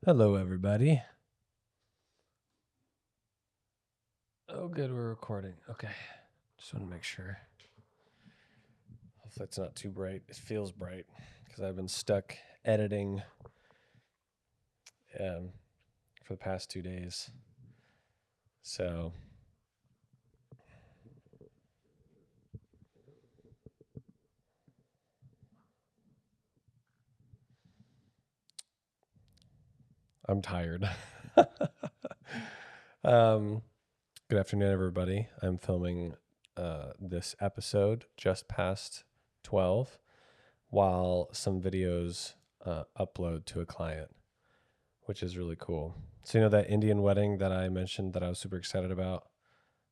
Hello, everybody. Oh, good, we're recording. Okay, just want to make sure. Hopefully it's not too bright. It feels bright because I've been stuck editing for the past 2 days. So, I'm tired. Good afternoon, everybody. I'm filming this episode just past 12 while some videos upload to a client, which is really cool. So, you know that Indian wedding that I mentioned that I was super excited about?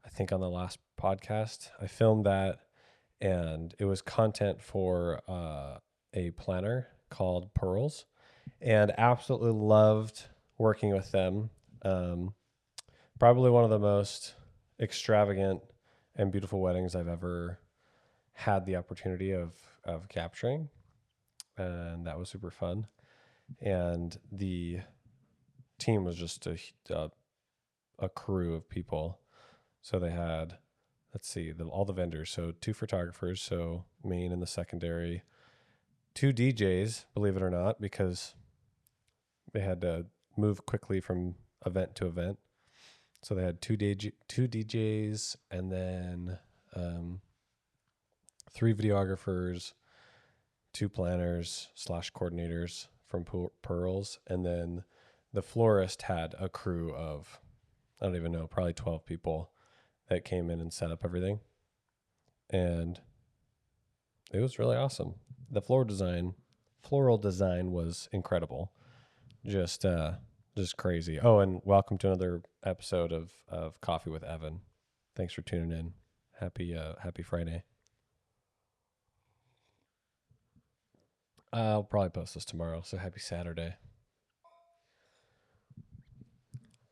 I think on the last podcast, I filmed that, and it was content for a planner called Pearls, and absolutely loved working with them. Um, Probably one of the most extravagant and beautiful weddings I've ever had the opportunity of capturing, and that was super fun. And the team was just a crew of people. So they had, let's see, all the vendors. So 2 photographers, so main and the secondary, 2 DJs, believe it or not, because they had to move quickly from event to event. So they had two DJs, and then 3 videographers, 2 planners/coordinators from Pearls, and then the florist had a crew of, I don't even know, probably 12 people that came in and set up everything. And it was really awesome. The floral design was incredible. Just crazy. Oh, and welcome to another episode of Coffee with Evan. Thanks for tuning in. Happy Friday. I'll probably post this tomorrow, so happy Saturday.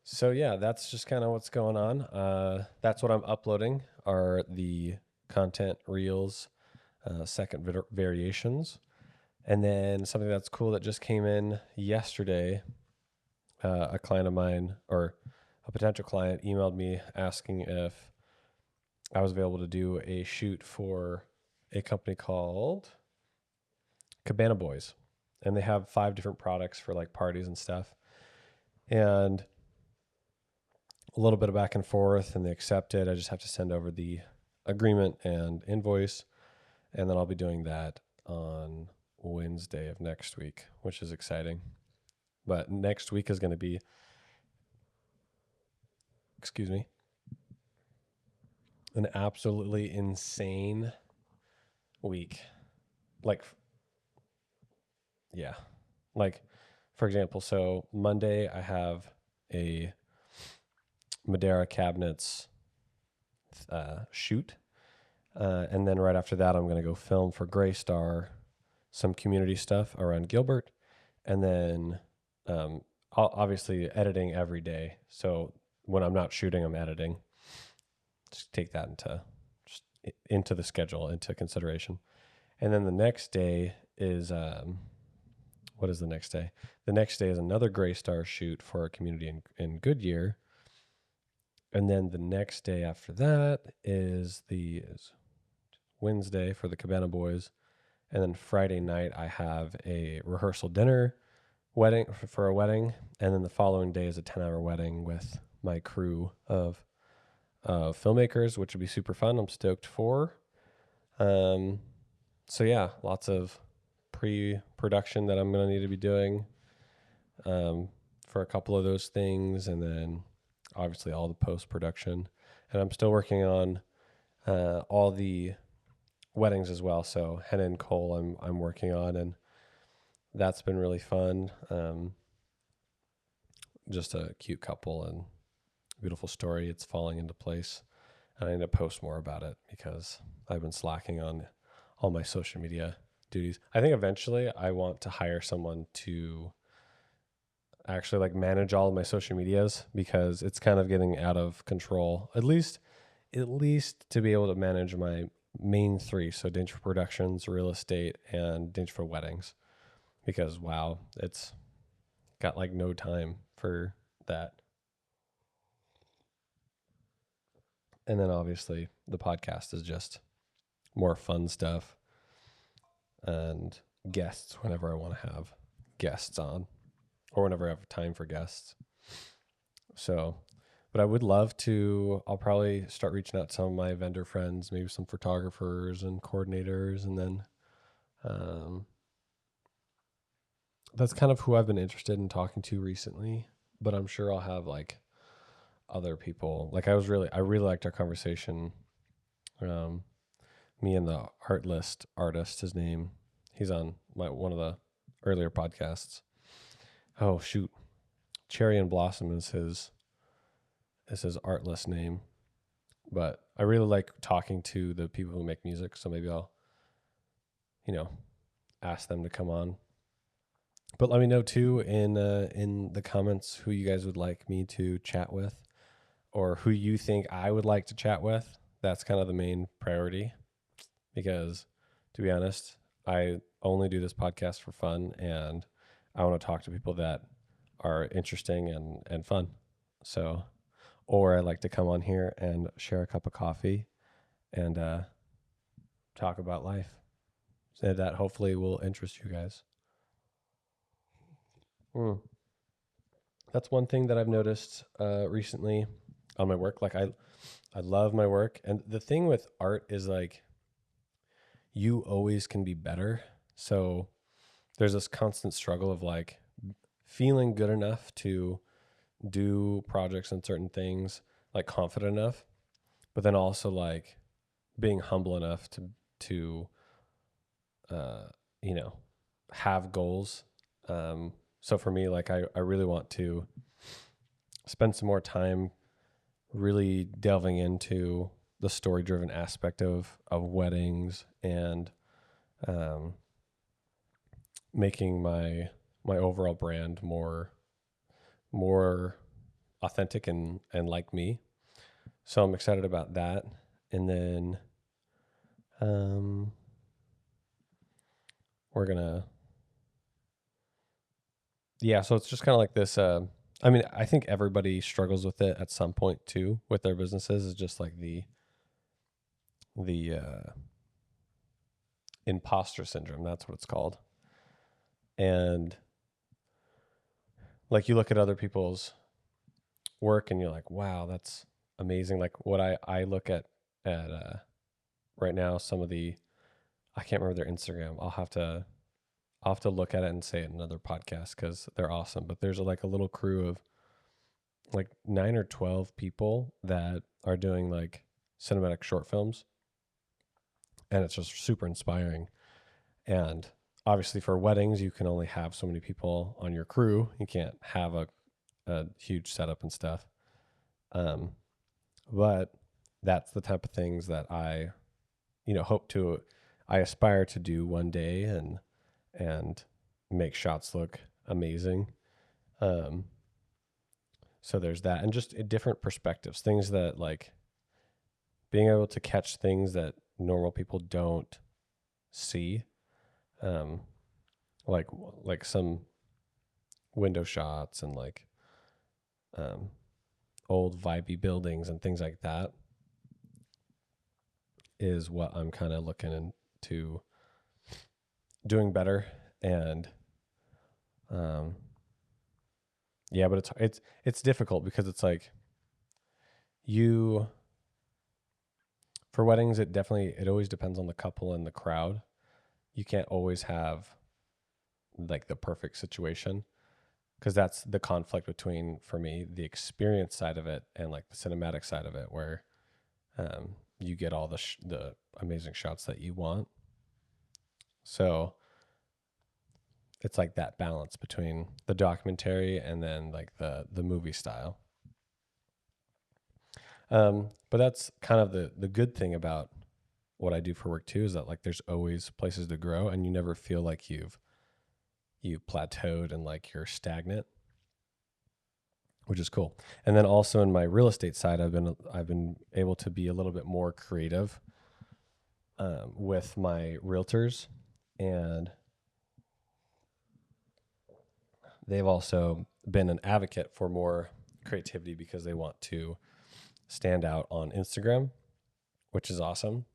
So yeah, that's just kind of what's going on. That's what I'm uploading are the content reels, second variations. And then something that's cool that just came in yesterday, a client of mine or a potential client emailed me asking if I was available to do a shoot for a company called Cabana Boys. And they have 5 different products for like parties and stuff. And a little bit of back and forth, and they accepted. I just have to send over the agreement and invoice. And then I'll be doing that on Wednesday of next week, which is exciting. But next week is going to be, excuse me, an absolutely insane week. Like, yeah. Like, for example, so Monday I have a Madeira cabinets shoot. And then right after that, I'm going to go film for Gray Star some community stuff around Gilbert. And then obviously editing every day. So when I'm not shooting, I'm editing. Just take that into the schedule, into consideration. And then the next day is what is the next day? The next day is another Gray Star shoot for a community in Goodyear. And then the next day after that is Wednesday for the Cabana Boys. And then Friday night I have a rehearsal dinner for a wedding. And then the following day is a 10-hour wedding with my crew of filmmakers, which would be super fun. I'm stoked for. So yeah, lots of pre-production that I'm going to need to be doing for a couple of those things, and then obviously all the post-production. And I'm still working on all the weddings as well. So Henna and Cole I'm working on, and that's been really fun. Just a cute couple and beautiful story. It's falling into place. And I need to post more about it because I've been slacking on all my social media duties. I think eventually I want to hire someone to actually like manage all of my social medias because it's kind of getting out of control. At least to be able to manage my main 3. So Dangerfield Productions, real estate, and Dangerfield Weddings. Because wow, it's got like no time for that. And then obviously the podcast is just more fun stuff and guests whenever I want to have guests on or whenever I have time for guests. So, but I would love to, I'll probably start reaching out to some of my vendor friends, maybe some photographers and coordinators. And then that's kind of who I've been interested in talking to recently. But I'm sure I'll have like other people. Like I really liked our conversation. Me and the art list artist, his name, he's on one of the earlier podcasts. Oh shoot, Cherry and Blossom is his art list name. But I really like talking to the people who make music, so maybe I'll, ask them to come on. But let me know too in the comments who you guys would like me to chat with, or who you think I would like to chat with. That's kind of the main priority, because to be honest, I only do this podcast for fun, and I want to talk to people that are interesting and fun. So, or I like to come on here and share a cup of coffee and talk about life. So that hopefully will interest you guys. That's one thing that I've noticed recently on my work. Like I love my work, and the thing with art is like you always can be better. So there's this constant struggle of like feeling good enough to do projects and certain things, like confident enough, but then also like being humble enough to have goals. So for me, like I really want to spend some more time really delving into the story driven aspect of weddings, and making my overall brand more authentic and like me. So I'm excited about that. And then we're gonna so it's just kind of like this. I mean, I think everybody struggles with it at some point too with their businesses. Is just like the imposter syndrome. That's what it's called. And like you look at other people's work and you're like, wow, that's amazing. Like what I look at right now, some of the, I can't remember their Instagram. I'll have to look at it and say it in another podcast because they're awesome. But there's like a little crew of like 9 or 12 people that are doing like cinematic short films, and it's just super inspiring. And obviously for weddings, you can only have so many people on your crew. You can't have a huge setup and stuff. But that's the type of things that I, I aspire to do one day, and make shots look amazing. So there's that, and just different perspectives, things that like being able to catch things that normal people don't see. Like some window shots and like old vibey buildings and things like that is what I'm kind of looking into doing better. And but it's difficult because it's like for weddings, it always depends on the couple and the crowd. You can't always have like the perfect situation, because that's the conflict between, for me, the experience side of it and like the cinematic side of it, where you get all the amazing shots that you want. So it's like that balance between the documentary and then like the movie style. But that's kind of the good thing about what I do for work too, is that like there's always places to grow, and you never feel like you've plateaued and like you're stagnant, which is cool. And then also in my real estate side, I've been able to be a little bit more creative with my realtors, and they've also been an advocate for more creativity because they want to stand out on Instagram, which is awesome.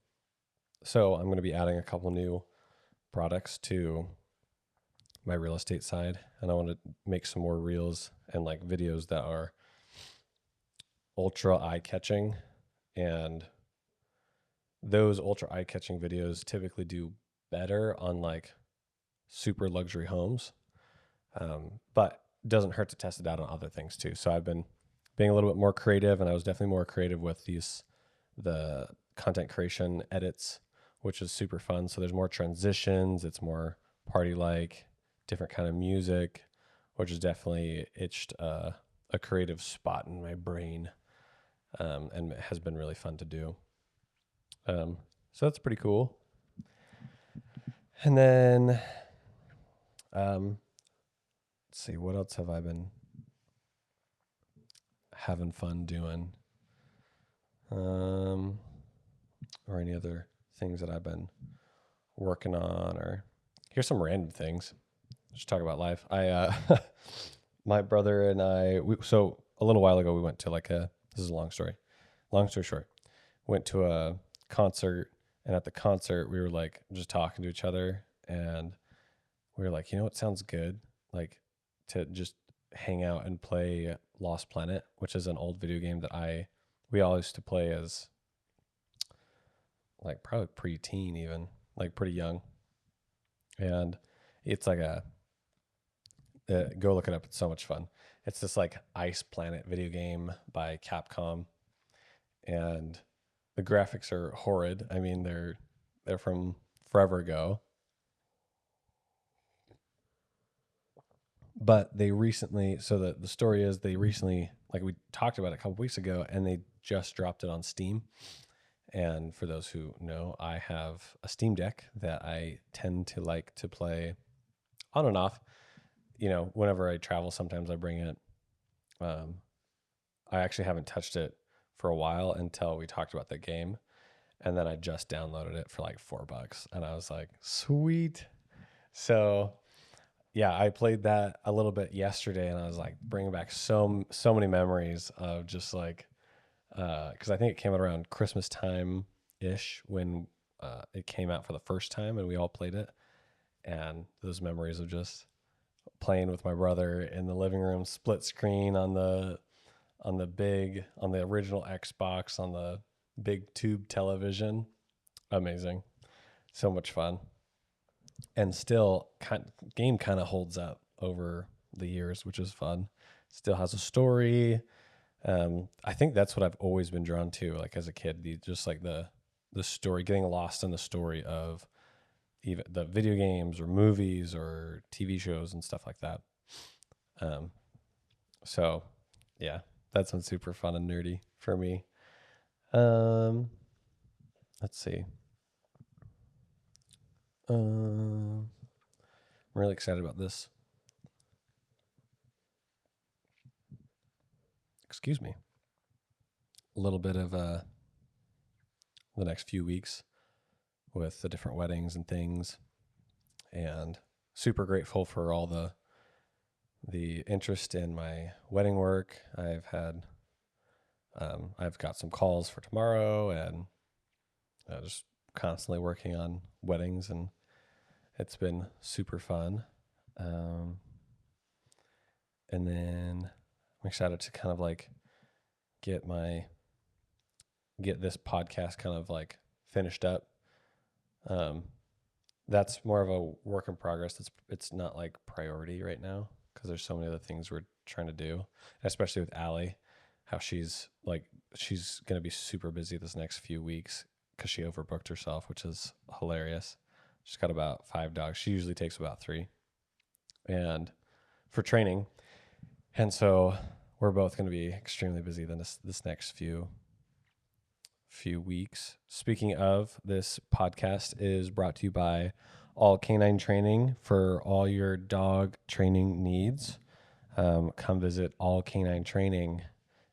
So I'm going to be adding a couple new products to my real estate side, and I want to make some more reels and like videos that are ultra eye-catching. And those ultra eye-catching videos typically do better on like super luxury homes, but doesn't hurt to test it out on other things too. So I've been being a little bit more creative, and I was definitely more creative with the content creation edits, which is super fun. So there's more transitions, it's more party-like, different kind of music, which has definitely itched a creative spot in my brain, and it has been really fun to do. So that's pretty cool. And then, let's see, what else have I been having fun doing? Or any other things that I've been working on, or here's some random things. Just talk about life. My brother and I, so a little while ago, we went to this is a long story. Long story short, went to a concert, and at the concert, we were like just talking to each other, and we were like, you know what sounds good? Like to just hang out and play Lost Planet, which is an old video game that we all used to play as like probably pre-teen, even like pretty young. And it's like go look it up. It's so much fun. It's this like Ice Planet video game by Capcom, and the graphics are horrid. I mean, they're from forever ago, but they recently. So the story is they recently, like we talked about it a couple weeks ago, and they just dropped it on Steam. And for those who know, I have a Steam Deck that I tend to like to play on and off. You know, whenever I travel, sometimes I bring it. I actually haven't touched it for a while until we talked about the game. And then I just downloaded it for like $4. And I was like, sweet. So yeah, I played that a little bit yesterday, and I was like bringing back so many memories of just like, because I think it came out around Christmas time ish when it came out for the first time, and we all played it. And those memories of just playing with my brother in the living room, split screen on the original Xbox on the big tube television, amazing, so much fun, and still game kind of holds up over the years, which is fun. Still has a story. I think that's what I've always been drawn to, like as a kid, just like the story, getting lost in the story of even the video games or movies or TV shows and stuff like that. So yeah, that's been super fun and nerdy for me. Let's see. I'm really excited about this. Excuse me. A little bit of the next few weeks with the different weddings and things, and super grateful for all the interest in my wedding work. I've got some calls for tomorrow, and just constantly working on weddings, and it's been super fun. And then I'm excited to kind of like get this podcast kind of like finished up. That's more of a work in progress. It's not like priority right now because there's so many other things we're trying to do, especially with Allie, how she's going to be super busy this next few weeks because she overbooked herself, which is hilarious. She's got about 5 dogs. She usually takes about 3, and for training. And so we're both going to be extremely busy this next few weeks. Speaking of, this podcast is brought to you by All Canine Training for all your dog training needs. Come visit All Canine Training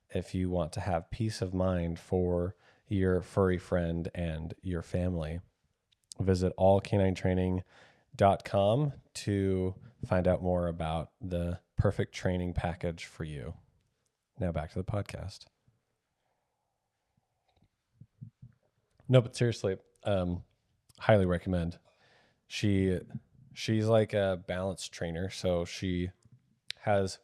if you want to have peace of mind for your furry friend and your family. Visit allcaninetraining.com to find out more about the perfect training package for you. Now back to the podcast. No, but seriously, highly recommend. She's like a balance trainer, so she has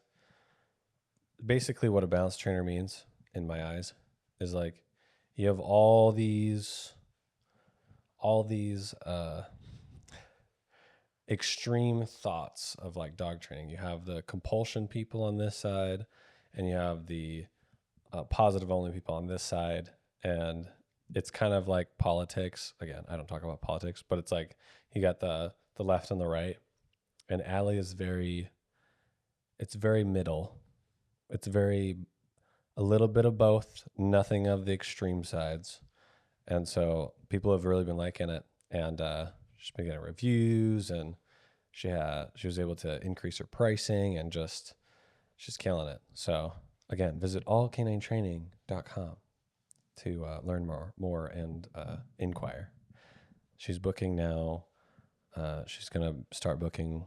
basically what a balance trainer means in my eyes is like you have all these extreme thoughts of like dog training. You have the compulsion people on this side, and you have the positive only people on this side, and it's kind of like politics. Again, I don't talk about politics, but it's like you got the left and the right, and Allie is it's very middle. It's very a little bit of both, nothing of the extreme sides, and so people have really been liking it, and she's been getting reviews, and she was able to increase her pricing, and she's killing it. So again, visit allcaninetraining.com to learn more and inquire. She's booking now. She's going to start booking,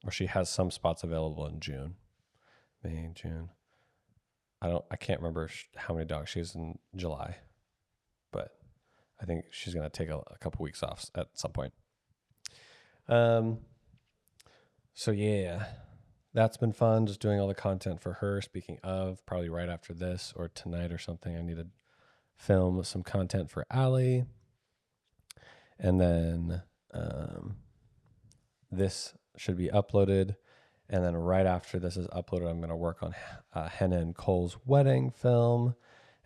or she has some spots available in June, May, June. I can't remember how many dogs she has in July, but I think she's going to take a couple weeks off at some point. So yeah, that's been fun, just doing all the content for her. Speaking of, probably right after this or tonight or something, I need to film some content for Allie. And then this should be uploaded. And then right after this is uploaded, I'm going to work on Hannah and Cole's wedding film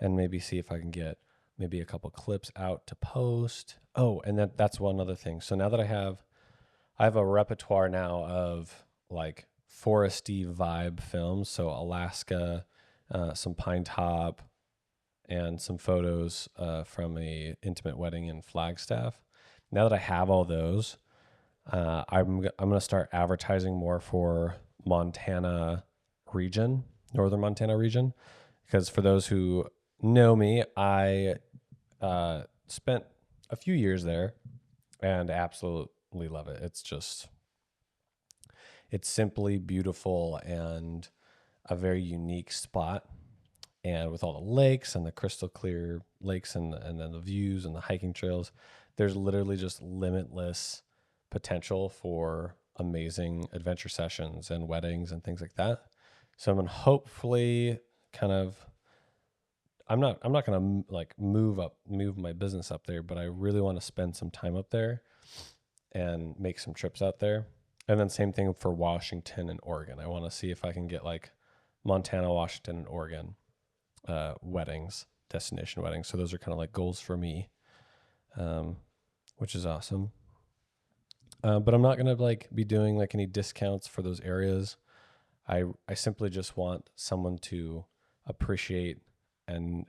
and maybe see if I can get maybe a couple clips out to post. Oh, and that's one other thing. So now that I have a repertoire now of like foresty vibe films. So Alaska, some Pine Top, and some photos from a intimate wedding in Flagstaff. Now that I have all those, I'm going to start advertising more for Montana region, northern Montana region, because for those who know me, I spent a few years there and absolutely love it. It's simply beautiful and a very unique spot. And with all the lakes and the crystal clear lakes and then the views and the hiking trails, there's literally just limitless potential for amazing adventure sessions and weddings and things like that. So I'm going to hopefully I'm not going to like move my business up there, but I really want to spend some time up there and make some trips out there. And then same thing for Washington and Oregon. I want to see if I can get like Montana, Washington, and Oregon weddings, destination weddings. So those are kind of like goals for me, which is awesome. But I'm not going to like be doing like any discounts for those areas. I simply just want someone to appreciate and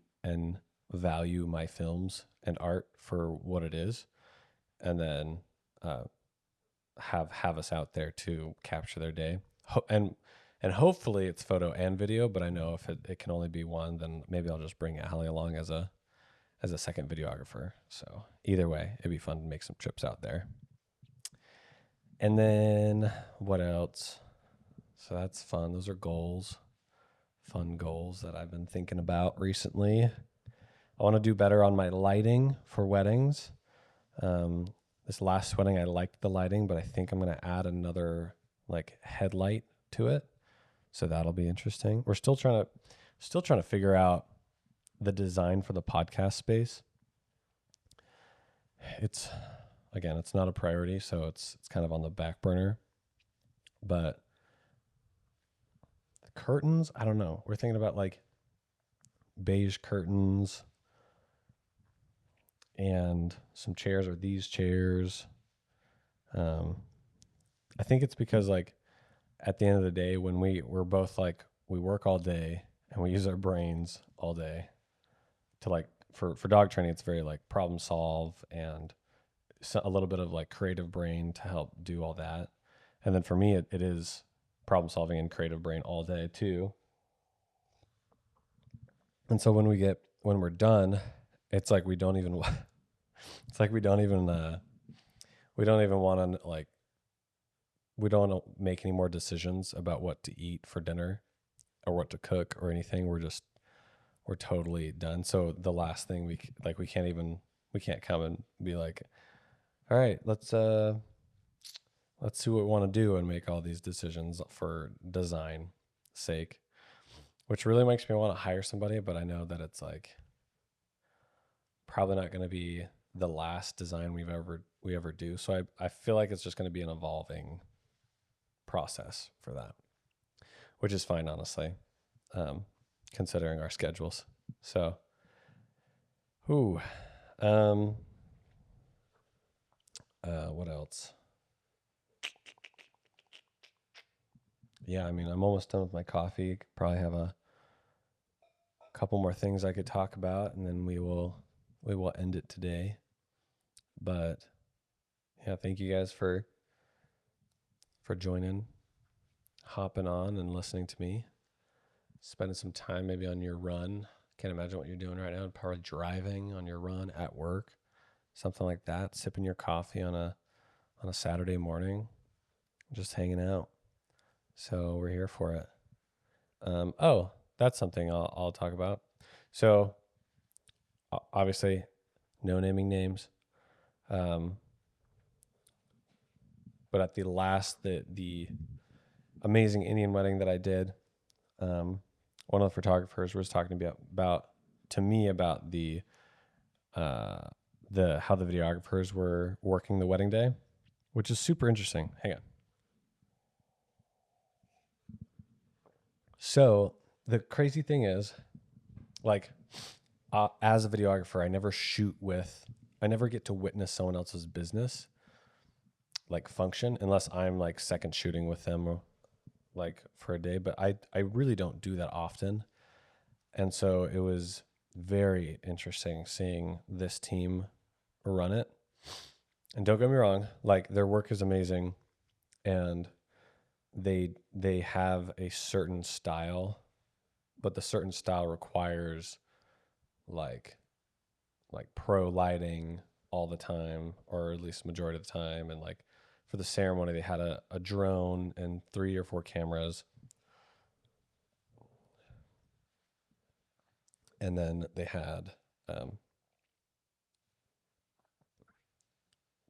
value my films and art for what it is, and then have us out there to capture their day. And hopefully it's photo and video, but I know if it can only be one, then maybe I'll just bring Allie along as a second videographer. So either way, it'd be fun to make some trips out there. And then what else? So that's fun. Those are fun goals that I've been thinking about recently. I want to do better on my lighting for weddings. This last wedding, I liked the lighting, but I think I'm going to add another like headlight to it. So that'll be interesting. We're still trying to figure out the design for the podcast space. It's not a priority, so it's kind of on the back burner. But the curtains, I don't know. We're thinking about like beige curtains and some chairs, or these chairs. I think it's because like at the end of the day, when we're both like, we work all day and we use our brains all day to like, for dog training, it's very like problem solve and a little bit of like creative brain to help do all that. And then for me, it is problem solving and creative brain all day too. And so when we're done, it's like we don't even want to like we don't want to make any more decisions about what to eat for dinner or what to cook or anything. We're totally done. So the last thing we can't come and be like, all right, let's see what we want to do and make all these decisions for design sake, which really makes me want to hire somebody. But I know that it's like probably not going to be the last design we ever do. So I feel like it's just going to be an evolving process for that, which is fine, honestly, considering our schedules. So, what else? Yeah, I mean, I'm almost done with my coffee. Could probably have a couple more things I could talk about, and then we will end it today. But yeah, thank you guys for joining, hopping on, and listening to me. Spending some time maybe on your run. Can't imagine what you're doing right now. Probably driving on your run at work, something like that. Sipping your coffee on a Saturday morning, just hanging out. So we're here for it. That's something I'll talk about. So obviously, no naming names. But at the amazing Indian wedding that I did, one of the photographers was talking to me about the how the videographers were working the wedding day, which is super interesting. Hang on. So the crazy thing is, like, as a videographer, I never get to witness someone else's business, like, function, unless I'm like second shooting with them, like, for a day. But I really don't do that often. And so it was very interesting seeing this team run it. And don't get me wrong, like, their work is amazing, and they have a certain style, but the certain style requires like pro lighting all the time, or at least majority of the time. And like for the ceremony, they had a drone and 3 or 4 cameras. And then they had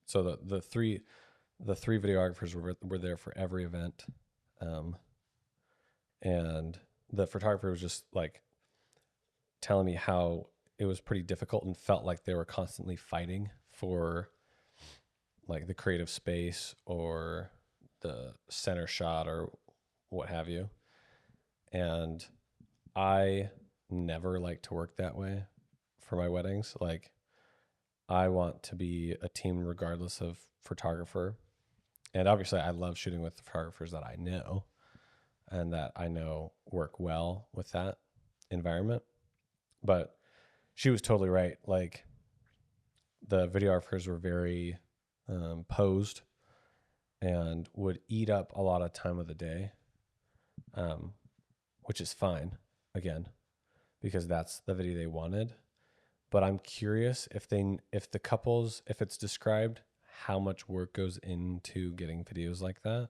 so the three videographers were there for every event. And the photographer was just like telling me how it was pretty difficult and felt like they were constantly fighting for like the creative space or the center shot or what have you. And I never like to work that way for my weddings. Like, I want to be a team regardless of photographer. And obviously I love shooting with the photographers that I know and that I know work well with that environment. But she was totally right. Like, the videographers were very posed and would eat up a lot of time of the day, which is fine, again, because that's the video they wanted. But I'm curious if it's described how much work goes into getting videos like that,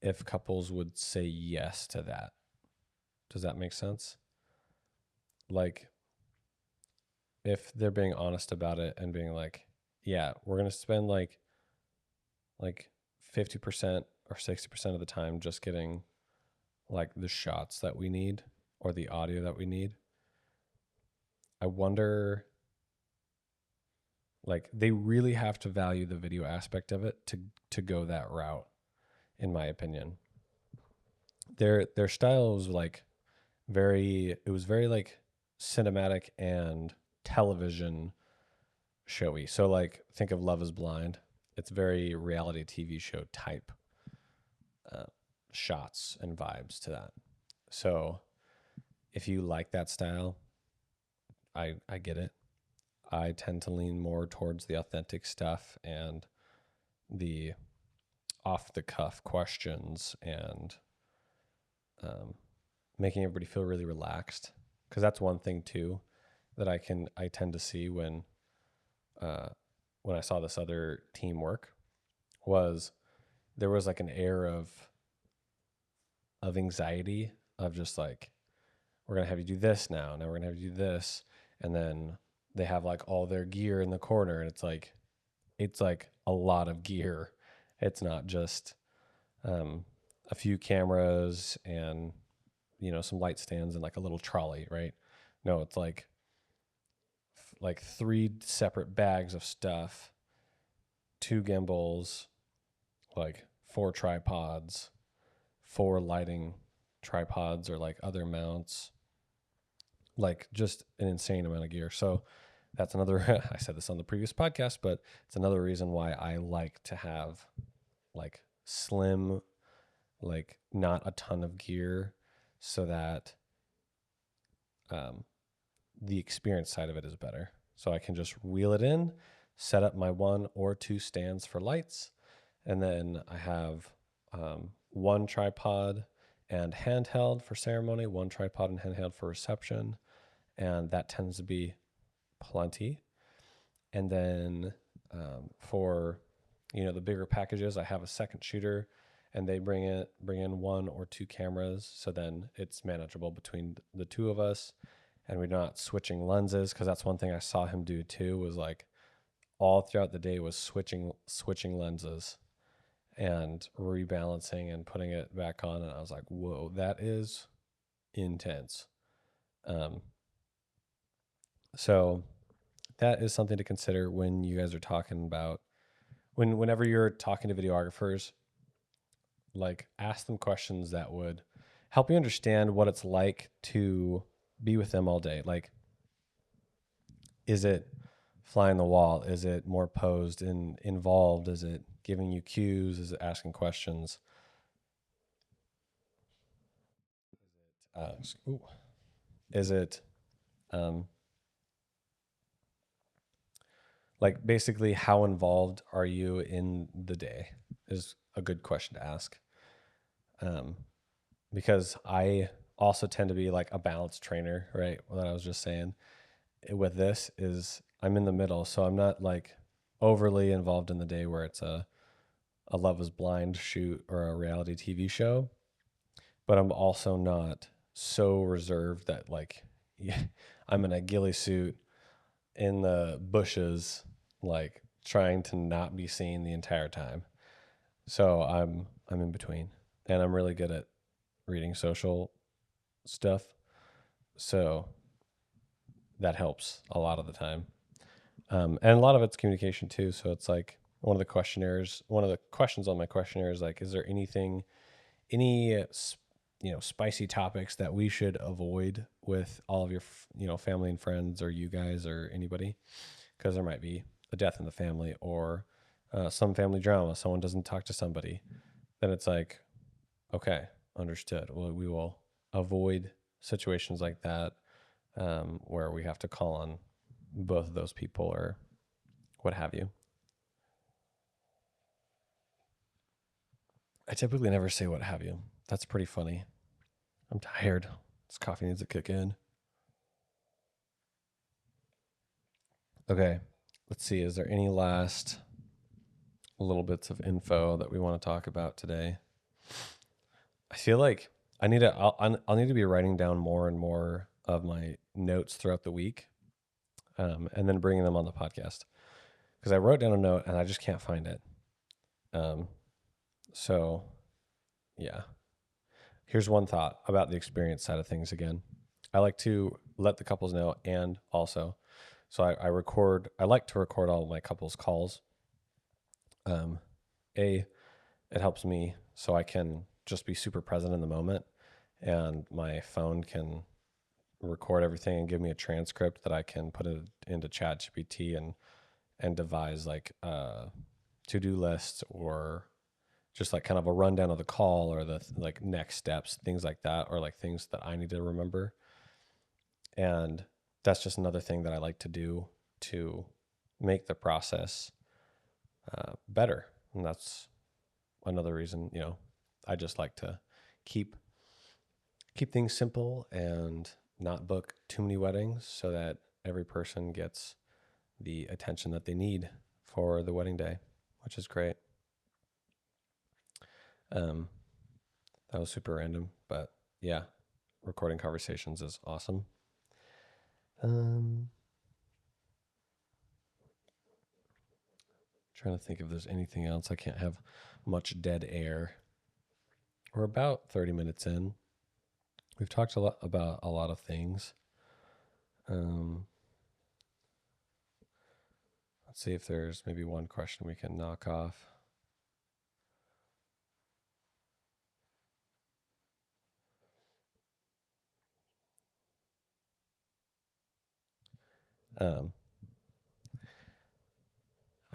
if couples would say yes to that. Does that make sense? Like, if they're being honest about it and being like, yeah, we're going to spend like 50% or 60% of the time just getting like the shots that we need or the audio that we need. I wonder, like, they really have to value the video aspect of it to go that route, in my opinion. Their style was like very like cinematic and television showy. So like, think of Love is Blind. It's very reality TV show type shots and vibes to that. So if you like that style, I get it. I tend to lean more towards the authentic stuff and the off the cuff questions and making everybody feel really relaxed. Because that's one thing too that I tend to see when I saw this other team work was there was like an air of anxiety of just like, we're going to have you do this now. Now we're going to have you do this. And then they have like all their gear in the corner, and it's like a lot of gear. It's not just a few cameras and, some light stands and like a little trolley, right? No, it's like three separate bags of stuff, two gimbals, like four tripods, four lighting tripods or like other mounts, like just an insane amount of gear. So that's another, I said this on the previous podcast, but it's another reason why I like to have like slim, like not a ton of gear, so that the experience side of it is better. So I can just wheel it in, set up my 1 or 2 stands for lights, and then I have one tripod and handheld for ceremony, one tripod and handheld for reception, and that tends to be plenty. And then for the bigger packages, I have a second shooter, and they bring in 1 or 2 cameras, so then it's manageable between the two of us, and we're not switching lenses, because that's one thing I saw him do too, was like all throughout the day was switching lenses and rebalancing and putting it back on, and I was like, whoa, that is intense. So that is something to consider when you guys are talking about, whenever you're talking to videographers. Like, ask them questions that would help you understand what it's like to be with them all day. Like, is it fly on the wall? Is it more posed and involved? Is it giving you cues? Is it asking questions? Uh, is it like, basically, how involved are you in the day is a good question to ask. Because I also tend to be like a balanced trainer, right? What I was just saying with this is I'm in the middle. So I'm not like overly involved in the day where it's a Love is Blind shoot or a reality TV show, but I'm also not so reserved that like, yeah, I'm in a ghillie suit in the bushes, like trying to not be seen the entire time. So I'm in between, and I'm really good at reading social stuff. So that helps a lot of the time. And a lot of it's communication too. So it's like one of the questions on my questionnaire is like, is there any spicy topics that we should avoid with all of your, family and friends, or you guys, or anybody? Because there might be a death in the family, or some family drama. Someone doesn't talk to somebody. Then it's like, okay, understood. Well, we will avoid situations like that, where we have to call on both of those people or what have you. I typically never say what have you. That's pretty funny. I'm tired. This coffee needs to kick in. Okay, let's see. Is there any last little bits of info that we want to talk about today? I feel like I'll need to be writing down more and more of my notes throughout the week, and then bringing them on the podcast, because I wrote down a note and I just can't find it. So yeah, here's one thought about the experience side of things again. I like to let the couples know, and also, so I like to record all of my couples calls. It helps me so I can just be super present in the moment, and my phone can record everything and give me a transcript that I can put it into ChatGPT and devise like to-do lists, or just like kind of a rundown of the call, or the like next steps, things like that, or like things that I need to remember. And that's just another thing that I like to do to make the process better. And that's another reason, I just like to keep things simple and not book too many weddings, so that every person gets the attention that they need for the wedding day, which is great. Um, that was super random, but yeah, recording conversations is awesome. Trying to think if there's anything else. I can't have much dead air. We're about 30 minutes in. We've talked a lot about a lot of things. Let's see if there's maybe one question we can knock off. I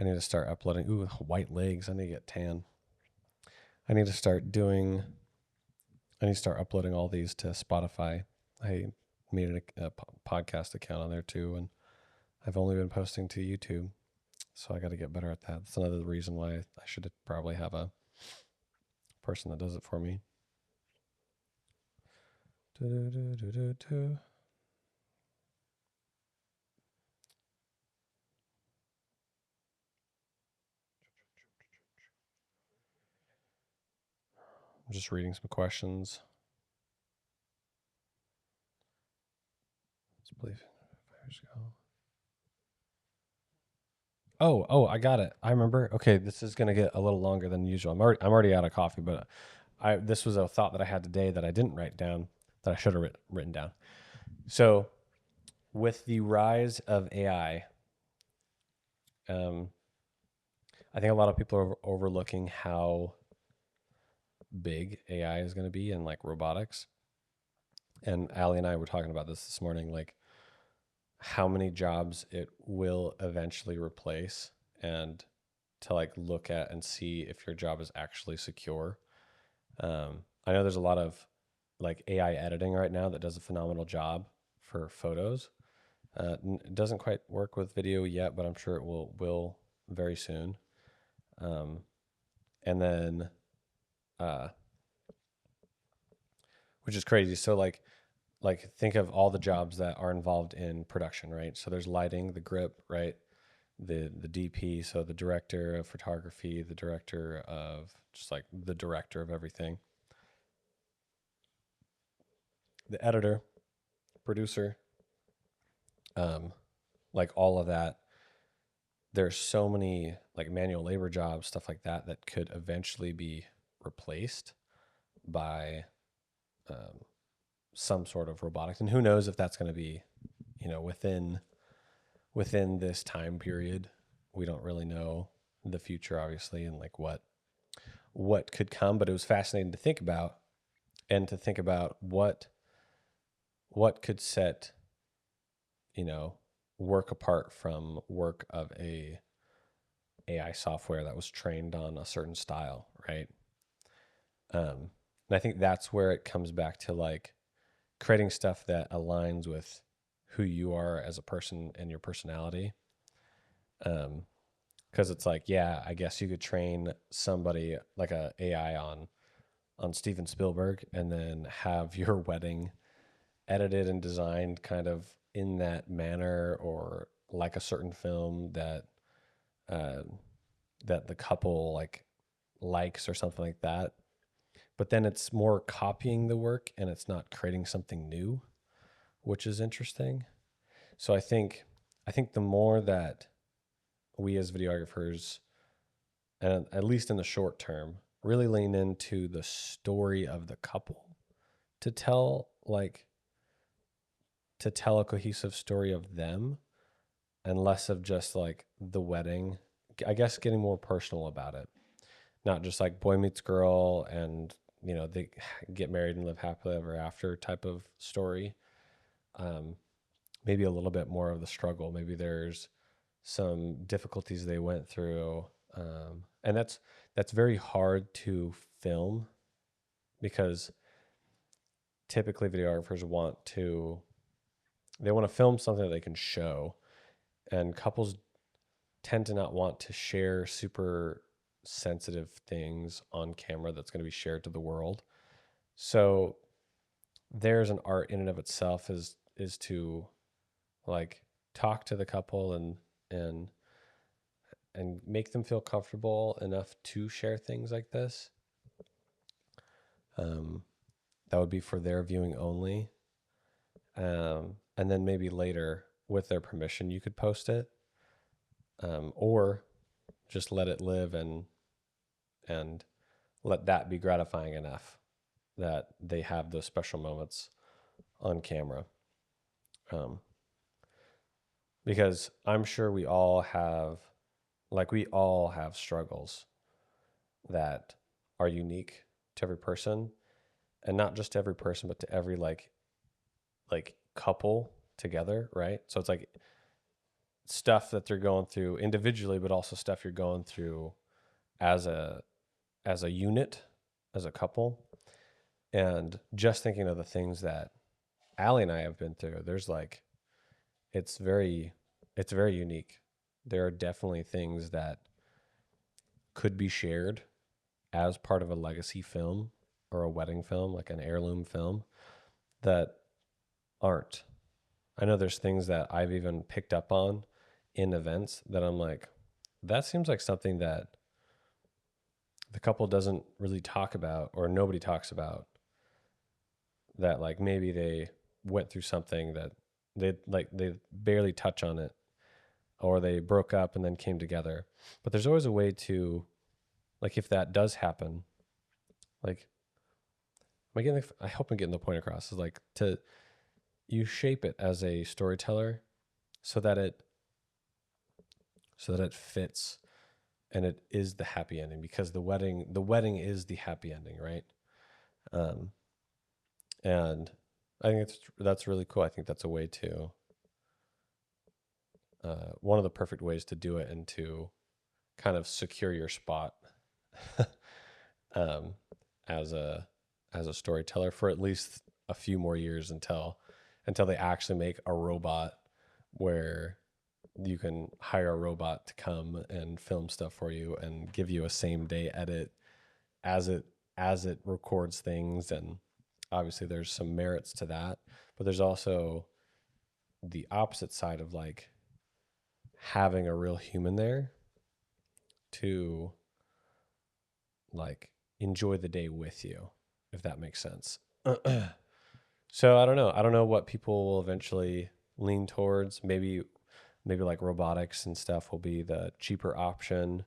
need to start uploading. Ooh, white legs. I need to get tan. I need to start uploading all these to Spotify. I made a podcast account on there too, and I've only been posting to YouTube, so I got to get better at that. That's another reason why I should probably have a person that does it for me. I'm just reading some questions. Let's believe 5 years ago. Oh, I got it. I remember. Okay, this is gonna get a little longer than usual. I'm already out of coffee, but this was a thought that I had today that I didn't write down that I should have written down. So, with the rise of AI, I think a lot of people are overlooking how big AI is going to be in like robotics. And Allie and I were talking about this morning, like how many jobs it will eventually replace, and to like look at and see if your job is actually secure. I know there's a lot of like AI editing right now that does a phenomenal job for photos. It doesn't quite work with video yet, but I'm sure it will very soon. And then, which is crazy. So like think of all the jobs that are involved in production, right? So there's lighting, the grip, right? The DP, so the director of photography, the director of just like the director of everything, the editor, producer, like all of that. There's so many like manual labor jobs, stuff like that, that could eventually be replaced by some sort of robotics. And who knows if that's going to be, within this time period. We don't really know the future, obviously, and like what could come. But it was fascinating to think about, and to think about what could set work apart from work of a AI software that was trained on a certain style, right? And I think that's where it comes back to like creating stuff that aligns with who you are as a person and your personality. Because it's like, yeah, I guess you could train somebody like a AI on Steven Spielberg, and then have your wedding edited and designed kind of in that manner, or like a certain film that that the couple like likes or something like that. But then it's more copying the work and it's not creating something new, which is interesting. So I think the more that we as videographers, and at least in the short term, really lean into the story of the couple, to tell a cohesive story of them, and less of just like the wedding. I guess getting more personal about it, not just like boy meets girl and they get married and live happily ever after type of story. Maybe a little bit more of the struggle. Maybe there's some difficulties they went through, and that's very hard to film, because typically videographers want to film something that they can show, and couples tend to not want to share super sensitive things on camera that's going to be shared to the world. So there's an art in and of itself, is to like talk to the couple and and make them feel comfortable enough to share things like this. That would be for their viewing only. And then maybe later, with their permission, you could post it, or just let it live and let that be gratifying enough that they have those special moments on camera. Because I'm sure we all have struggles that are unique to every person, and not just to every person, but to every like couple together, right? So it's like stuff that they're going through individually, but also stuff you're going through as a unit, as a couple. And just thinking of the things that Allie and I have been through, there's like, it's very unique. There are definitely things that could be shared as part of a legacy film or a wedding film, like an heirloom film, that aren't. I know there's things that I've even picked up on in events that I'm like, that seems like something that the couple doesn't really talk about, or nobody talks about, that like maybe they went through something that they barely touch on it, or they broke up and then came together. But there's always a way to, like, if that does happen, like, I hope I'm getting the point across, is like you shape it as a storyteller so that it fits and it is the happy ending, because the wedding is the happy ending, right? And I think that's really cool. I think that's a way to one of the perfect ways to do it, and to kind of secure your spot um, as a storyteller for at least a few more years, until they actually make a robot where you can hire a robot to come and film stuff for you and give you a same day edit as it records things. And obviously there's some merits to that, but there's also the opposite side of like having a real human there to like enjoy the day with you, if that makes sense. So I don't know what people will eventually lean towards. Maybe like robotics and stuff will be the cheaper option,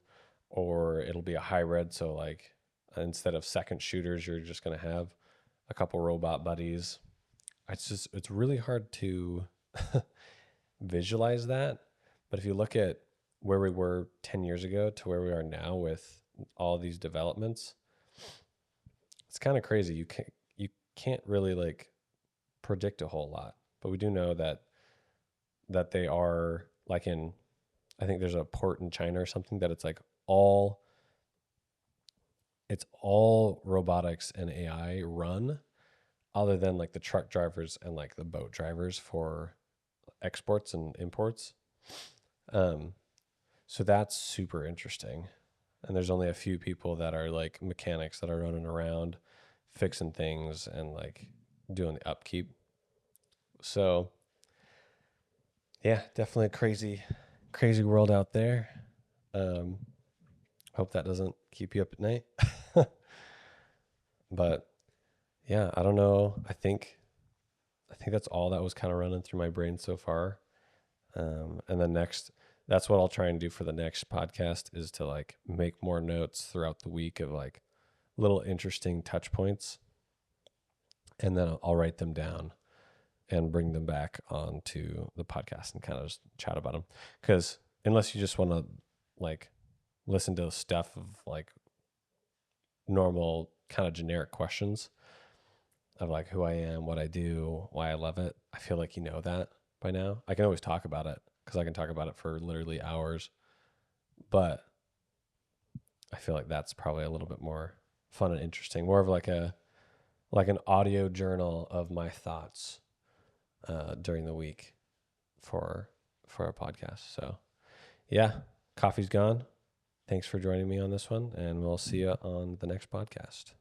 or it'll be a hybrid. So like instead of second shooters, you're just going to have a couple robot buddies. It's really hard to visualize that. But if you look at where we were 10 years ago to where we are now with all these developments, it's kind of crazy. You can't really like predict a whole lot, but we do know that they are like I think there's a port in China or something, that it's like it's all robotics and AI run, other than like the truck drivers and like the boat drivers for exports and imports. So that's super interesting. And there's only a few people that are like mechanics that are running around fixing things and like doing the upkeep. So yeah, definitely a crazy world out there. Hope that doesn't keep you up at night. But yeah, I don't know. I think that's all that was kind of running through my brain so far. And then that's what I'll try and do for the next podcast, is to like make more notes throughout the week of like little interesting touch points. And then I'll write them down and bring them back onto the podcast and kind of just chat about them. Because unless you just want to like listen to stuff of like normal kind of generic questions of like who I am, what I do, why I love it, I feel like you know that by now. I can always talk about it because I can talk about it for literally hours. But I feel like that's probably a little bit more fun and interesting, more of like an audio journal of my thoughts during the week for a podcast. So yeah, coffee's gone. Thanks for joining me on this one, and we'll see you on the next podcast.